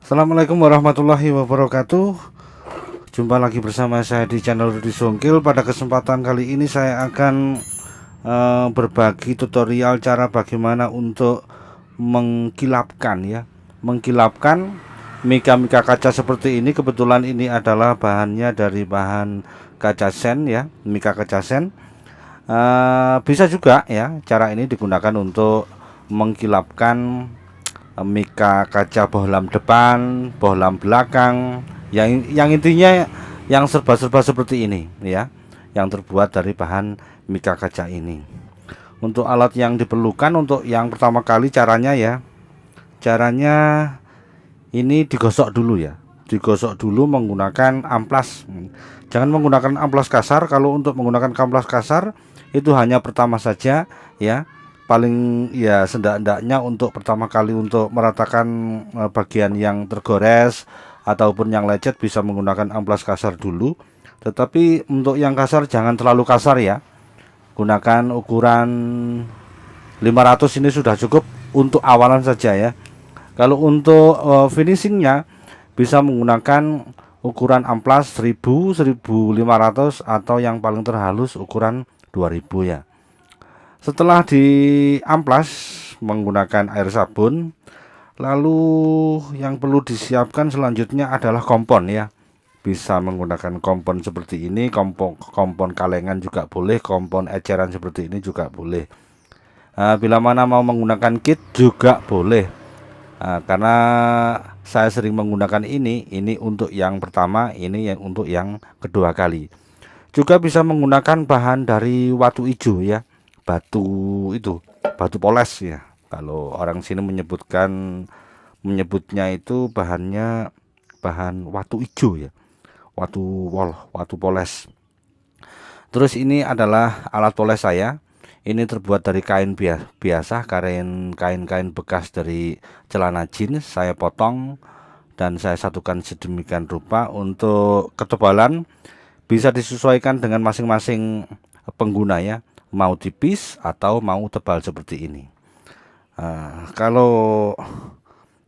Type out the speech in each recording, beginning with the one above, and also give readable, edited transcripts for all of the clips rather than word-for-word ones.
Assalamualaikum warahmatullahi wabarakatuh. Jumpa lagi bersama saya di channel Rudy Songkil. Pada kesempatan kali ini saya akan berbagi tutorial cara bagaimana untuk mengkilapkan mengkilapkan mika kaca seperti ini. Kebetulan ini adalah bahannya dari bahan kaca sen mika kaca sen. Bisa juga cara ini digunakan untuk mengkilapkan mika kaca bohlam depan, bohlam belakang, yang intinya yang serba-serba seperti ini yang terbuat dari bahan mika kaca ini. Untuk alat yang diperlukan, untuk yang pertama kali caranya ini digosok dulu digosok dulu menggunakan amplas. Jangan menggunakan amplas kasar. Kalau untuk menggunakan amplas kasar itu hanya pertama saja paling sendak-endaknya untuk pertama kali untuk meratakan bagian yang tergores ataupun yang lecet bisa menggunakan amplas kasar dulu. Tetapi untuk yang kasar jangan terlalu kasar gunakan ukuran 500, ini sudah cukup untuk awalan saja Kalau untuk finishingnya bisa menggunakan ukuran amplas 1000, 1500 atau yang paling terhalus ukuran 2000 Setelah diamplas menggunakan air sabun, lalu yang perlu disiapkan selanjutnya adalah kompon Bisa menggunakan kompon seperti ini, kompon kalengan juga boleh, kompon eceran seperti ini juga boleh. Bila mana mau menggunakan kit juga boleh. Karena saya sering menggunakan ini untuk yang pertama, ini yang untuk yang kedua kali. Juga bisa menggunakan bahan dari watu hijau batu poles kalau orang sini menyebutnya itu bahannya bahan watu hijau watu poles. Terus ini adalah alat poles saya. Ini terbuat dari kain biasa, kain bekas dari celana jeans. Saya potong dan saya satukan sedemikian rupa. Untuk ketebalan bisa disesuaikan dengan masing-masing pengguna mau tipis atau mau tebal seperti ini. Kalau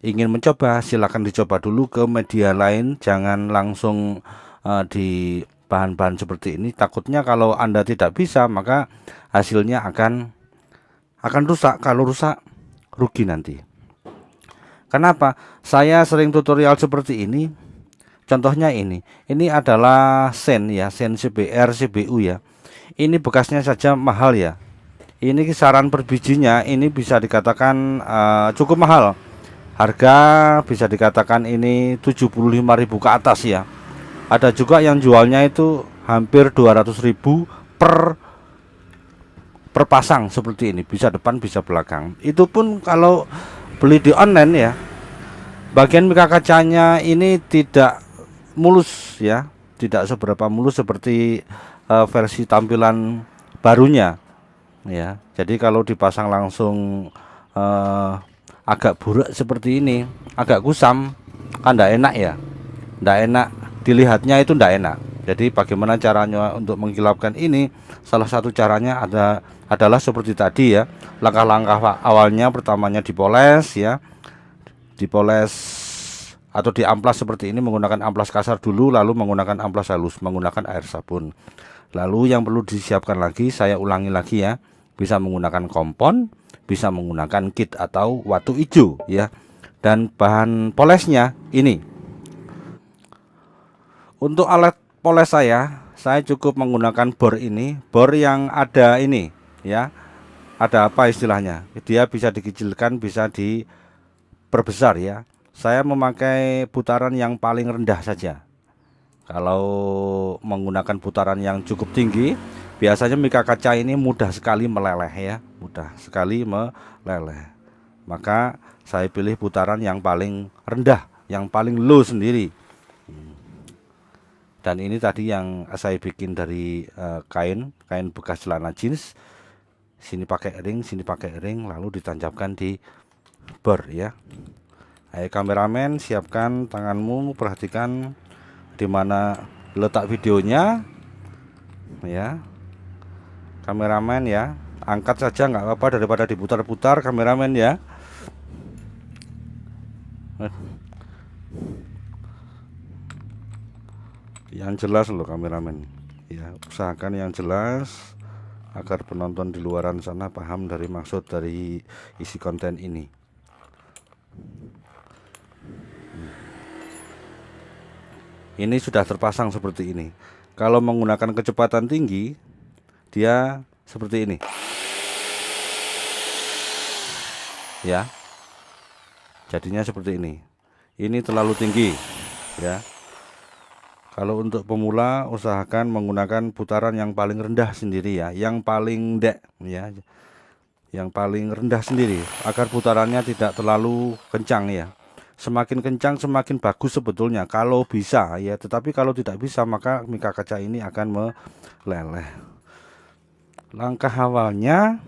ingin mencoba silakan dicoba dulu ke media lain, jangan langsung di bahan-bahan seperti ini. Takutnya kalau Anda tidak bisa maka hasilnya akan rusak. Kalau rusak rugi nanti. Kenapa saya sering tutorial seperti ini? Contohnya ini adalah sen sen CBR CBU Ini bekasnya saja mahal Ini kisaran per bijinya ini bisa dikatakan cukup mahal. Harga bisa dikatakan ini 75.000 ke atas Ada juga yang jualnya itu hampir 200.000 per pasang seperti ini. Bisa depan bisa belakang. Itu pun kalau beli di online Bagian mika kacanya ini tidak mulus tidak seberapa mulus seperti versi tampilan barunya Jadi kalau dipasang langsung agak buruk seperti ini, agak kusam, kan tidak enak tidak enak dilihatnya, itu tidak enak. Jadi bagaimana caranya untuk mengkilapkan ini? Salah satu caranya adalah seperti tadi langkah-langkah awalnya. Pertamanya dipoles dipoles atau diamplas seperti ini menggunakan amplas kasar dulu, lalu menggunakan amplas halus menggunakan air sabun. Lalu yang perlu disiapkan lagi, saya ulangi lagi bisa menggunakan kompon, bisa menggunakan kit atau watu hijau dan bahan polesnya ini. Untuk alat poles saya cukup menggunakan bor ini, bor yang ada ini ada apa istilahnya, dia bisa dikecilkan bisa diperbesar Saya memakai putaran yang paling rendah saja. Kalau menggunakan putaran yang cukup tinggi, biasanya mika kaca ini mudah sekali meleleh mudah sekali meleleh. Maka saya pilih putaran yang paling rendah, yang paling low sendiri. Dan ini tadi yang saya bikin dari kain bekas celana jeans. Sini pakai ring, lalu ditancapkan di bor Ayo kameramen, siapkan tanganmu, perhatikan di mana letak videonya kameramen angkat saja nggak apa-apa daripada diputar-putar kameramen yang jelas loh kameramen ya, usahakan yang jelas agar penonton di luaran sana paham dari maksud dari isi konten ini. Ini sudah terpasang seperti ini. Kalau menggunakan kecepatan tinggi, dia seperti ini. Ya. Jadinya seperti ini. Ini terlalu tinggi, ya. Kalau untuk pemula usahakan menggunakan putaran yang paling rendah sendiri ya, yang paling dek ya, yang paling rendah sendiri agar putarannya tidak terlalu kencang ya. Semakin kencang semakin bagus sebetulnya kalau bisa ya, tetapi kalau tidak bisa maka mika kaca ini akan meleleh. Langkah awalnya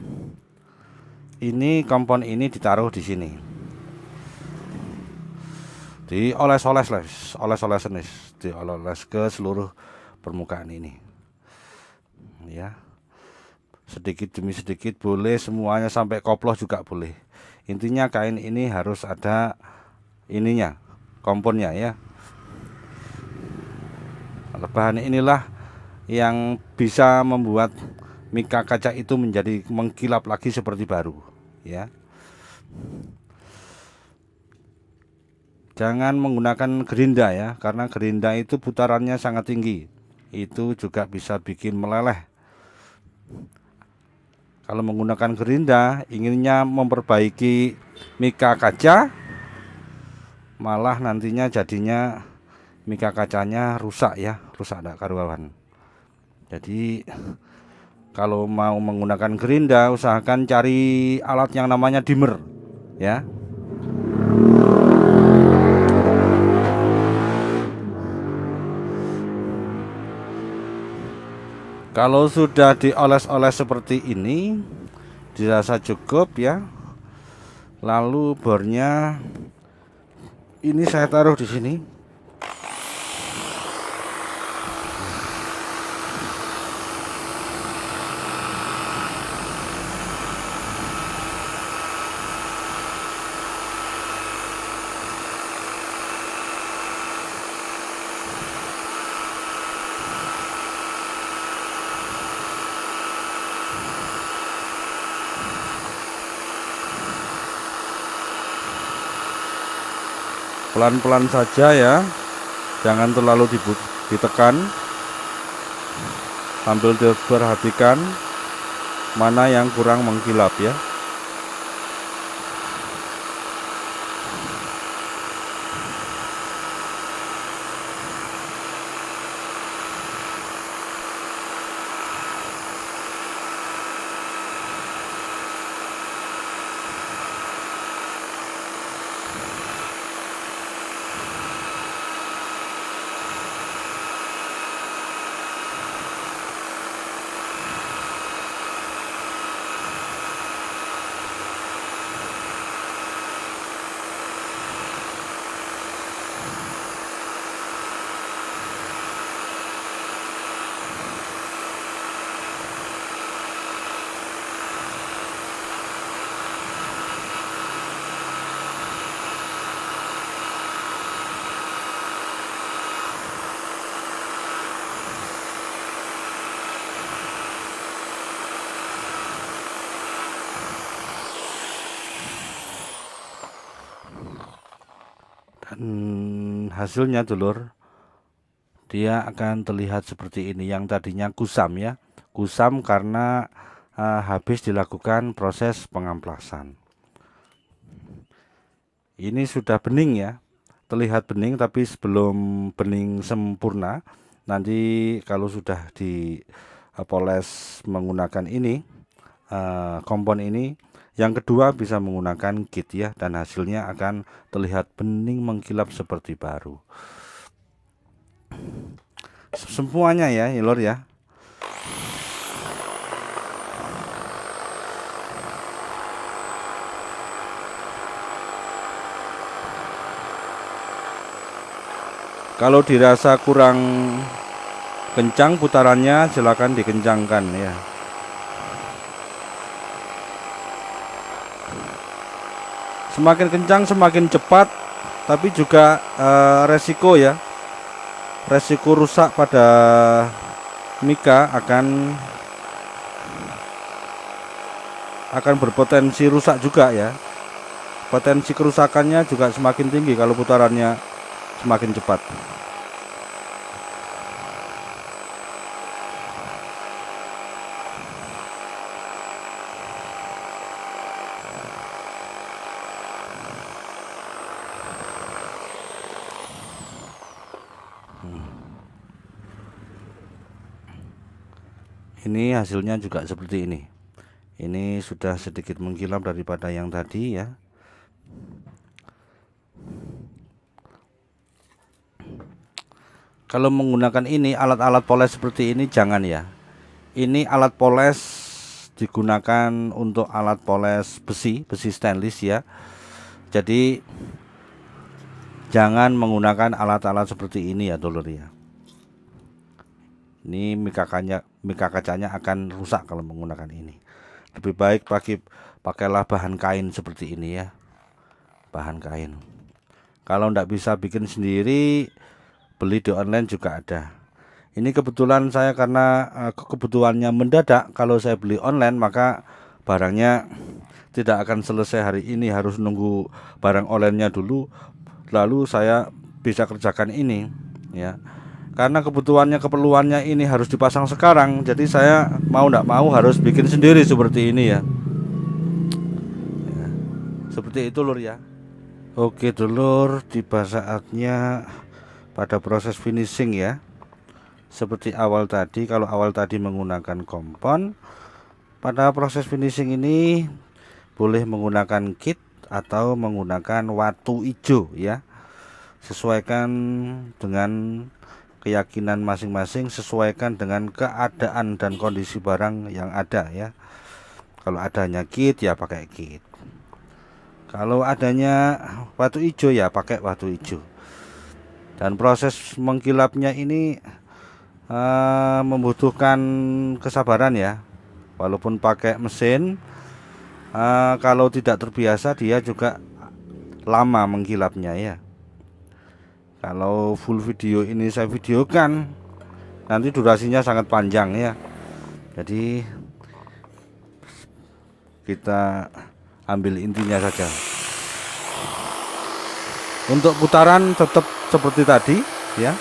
ini kompon ini ditaruh di sini. Dioles-oles ke seluruh permukaan ini ya, sedikit demi sedikit boleh, semuanya sampai koplos juga boleh. Intinya kain ini harus ada ininya, komponnya ya. Bahan inilah yang bisa membuat mika kaca itu menjadi mengkilap lagi seperti baru ya. Jangan menggunakan gerinda ya, karena gerinda itu putarannya sangat tinggi. Itu juga bisa bikin meleleh. Kalau menggunakan gerinda, inginnya memperbaiki mika kaca, malah nantinya jadinya mika kacanya rusak ya, rusak tidak karuan. Jadi kalau mau menggunakan gerinda, usahakan cari alat yang namanya dimmer ya. Kalau sudah dioles-oles seperti ini, dirasa cukup ya. Lalu bornya ini saya taruh di sini. Pelan-pelan saja ya, jangan terlalu ditekan, sambil diperhatikan mana yang kurang mengkilap ya. Dan hasilnya dulur, dia akan terlihat seperti ini. Yang tadinya kusam ya, kusam karena habis dilakukan proses pengamplasan. Ini sudah bening ya, terlihat bening, tapi sebelum bening sempurna. Nanti kalau sudah dipoles menggunakan ini, kompon ini, yang kedua bisa menggunakan kit ya, dan hasilnya akan terlihat bening mengkilap seperti baru. Semuanya ya, lor ya. Kalau dirasa kurang kencang putarannya, silakan dikencangkan ya. Semakin kencang semakin cepat tapi juga resiko ya, resiko rusak pada mika akan berpotensi rusak juga ya. Potensi kerusakannya juga semakin tinggi kalau putarannya semakin cepat. Ini hasilnya juga seperti ini. Ini sudah sedikit mengkilap daripada yang tadi ya. Kalau menggunakan ini alat-alat poles seperti ini jangan ya. Ini alat poles digunakan untuk alat poles besi stainless ya. Jadi jangan menggunakan alat-alat seperti ini ya dulur ya. Ini mika kacanya akan rusak kalau menggunakan ini. Lebih baik pakailah bahan kain seperti ini ya, bahan kain. Kalau tidak bisa bikin sendiri, beli di online juga ada. Ini kebetulan saya karena kebutuhannya mendadak. Kalau saya beli online maka barangnya tidak akan selesai hari ini, harus nunggu barang onlinenya dulu, lalu saya bisa kerjakan ini ya. Karena keperluannya ini harus dipasang sekarang, jadi saya mau tidak mau harus bikin sendiri seperti ini ya. Seperti itu lur ya. Oke dulur, tiba saatnya pada proses finishing ya. Seperti awal tadi, kalau awal tadi menggunakan kompon, pada proses finishing ini boleh menggunakan kit atau menggunakan watu hijau ya. Sesuaikan dengan keyakinan masing-masing, sesuaikan dengan keadaan dan kondisi barang yang ada ya. Kalau adanya kit ya pakai kit, kalau adanya watu hijau ya pakai watu hijau. Dan proses mengkilapnya ini membutuhkan kesabaran ya. Walaupun pakai mesin, kalau tidak terbiasa dia juga lama mengkilapnya ya. Kalau full video ini saya videokan, nanti durasinya sangat panjang ya. Jadi kita ambil intinya saja. Untuk putaran tetap seperti tadi ya.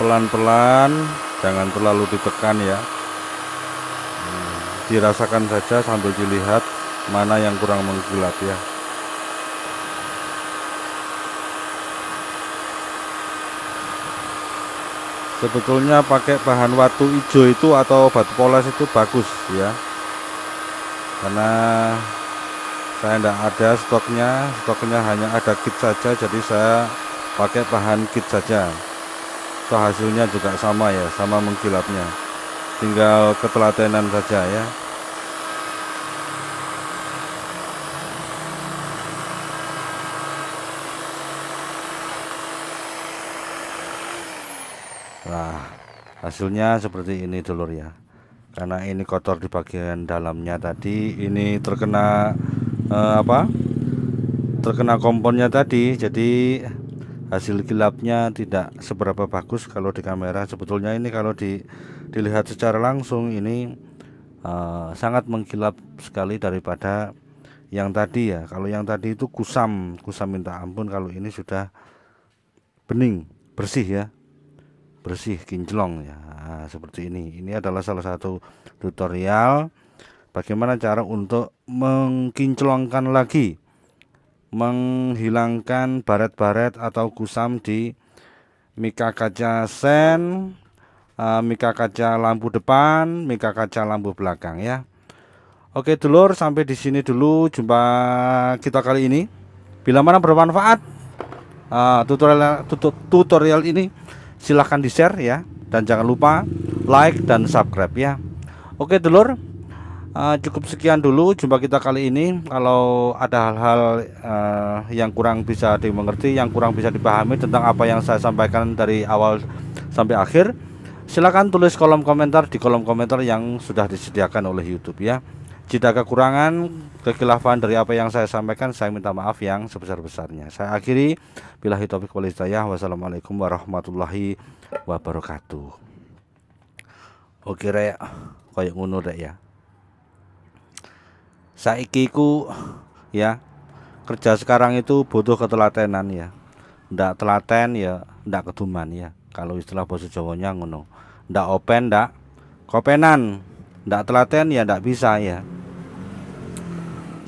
Pelan-pelan, jangan terlalu ditekan ya. Dirasakan saja sambil dilihat mana yang kurang mengkilap ya. Sebetulnya pakai bahan watu hijau itu atau batu poles itu bagus ya, karena saya tidak ada stoknya hanya ada kit saja, jadi saya pakai bahan kit saja. Toh hasilnya juga sama ya, sama mengkilapnya, tinggal ketelatenan saja ya. Nah, hasilnya seperti ini dulur ya. Karena ini kotor di bagian dalamnya tadi, ini terkena terkena komponnya tadi, jadi hasil kilapnya tidak seberapa bagus kalau di kamera. Sebetulnya ini kalau dilihat secara langsung ini sangat mengkilap sekali daripada yang tadi ya. Kalau yang tadi itu kusam minta ampun, kalau ini sudah bening, bersih ya, bersih kinclong ya. Nah, seperti ini adalah salah satu tutorial bagaimana cara untuk mengkinclongkan lagi, menghilangkan baret-baret atau kusam di mika kaca sen, mika kaca lampu depan, mika kaca lampu belakang ya. Oke dulur, sampai di sini dulu jumpa kita kali ini. Bila mana bermanfaat tutorial ini, silahkan di share ya, dan jangan lupa like dan subscribe ya. Oke dulur, cukup sekian dulu jumpa kita kali ini. Kalau ada hal-hal yang kurang bisa dimengerti, yang kurang bisa dipahami tentang apa yang saya sampaikan dari awal sampai akhir, silakan tulis kolom komentar di kolom komentar yang sudah disediakan oleh YouTube ya. Jika kekurangan, kekhilafan dari apa yang saya sampaikan, saya minta maaf yang sebesar-besarnya. Saya akhiri, billahi taufiq wal hidayah. Wassalamualaikum warahmatullahi wabarakatuh. Oke rek, kayak ngono rek ya. Saiki ku ya, kerja sekarang itu butuh ketelatenan ya. Ndak telaten ya ndak keduman ya. Kalau istilah bahasa Jawanya ngono. Ndak open ndak kopenan. Ndak telaten ya ndak bisa ya.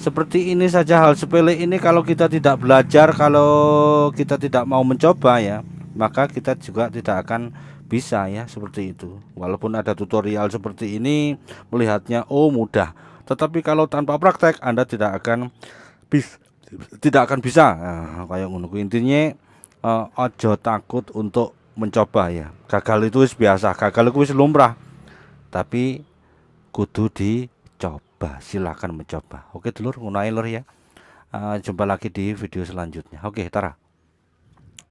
Seperti ini saja hal sepele ini, kalau kita tidak belajar, kalau kita tidak mau mencoba ya, maka kita juga tidak akan bisa ya, seperti itu. Walaupun ada tutorial seperti ini, melihatnya oh mudah, tetapi kalau tanpa praktek Anda tidak akan bisa. Nah, kayak ngono intinya, ojo takut untuk mencoba ya. Gagal itu biasa, gagal itu lumrah, tapi kudu dicoba. Silakan mencoba. Oke dulur, ngono ae lur ya. Jumpa lagi di video selanjutnya. Oke, tara.